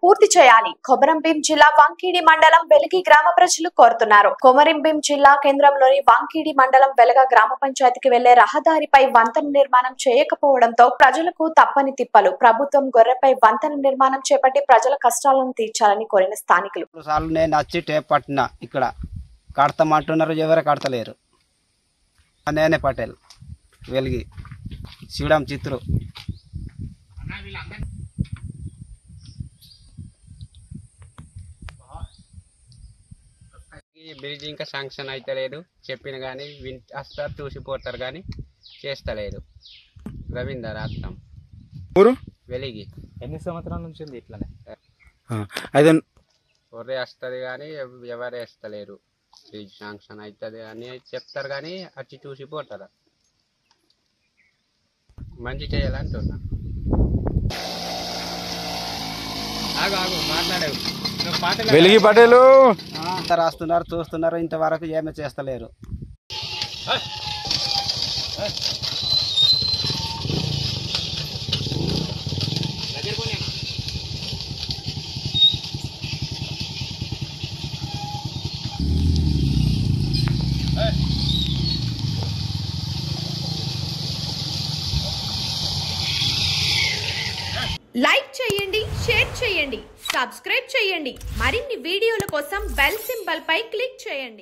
పూర్తి చేయాలి. కొమరంభీం జిల్లా వంకీడి మండలం వెలిగి గ్రామ ప్రజలు కోరుతున్నారు. కొమరంభీం జిల్లా కేంద్రంలోని వంకీడి మండలం వెలగ గ్రామ పంచాయతీకి వెళ్లే రహదారిపై వంతెన నిర్మాణం చేయకపోవడంతో ప్రజలకు తప్పని తిప్పలు. ప్రభుత్వం గొర్రెపై వంతెన నిర్మాణం చేపట్టి ప్రజల కష్టాలను తీర్చాలని కోరిన స్థానికులు. నేను వచ్చి టేప్ పట్టిన ఇక్కడ కడతామంటున్నారు, ఎవరు కడతలేరు. నేనే పటేల్ వెలిగి శివడం చిత్రు. బ్రిడ్జ్ ఇంకా శాంక్షన్ అయితే లేదు. చెప్పిన కానీ వస్తారు, చూసిపోతారు కానీ చేస్తలేరు. రవీందర్ అర్థం వెలిగి ఎన్ని సంవత్సరాల నుంచి ఉంది ఇట్లానే? ఒర్రే వస్తుంది కానీ ఎవరు వేస్తలేరు. బ్రిడ్జ్ శాంక్షన్ అవుతుంది అని చెప్తారు కానీ వచ్చి చూసిపోతారు. మంచి చేయాలంటున్నా. మాట్లాడేవు వెలిగి పటేలు రాస్తున్నారు, చూస్తున్నారు, ఇంతవరకు ఏమీ చేస్తలేరు. లైక్ చేయండి, షేర్ చేయండి, సబ్స్క్రైబ్ చేయండి. మరిన్ని వీడియోల కోసం బెల్ సింబల్ పై క్లిక్ చేయండి.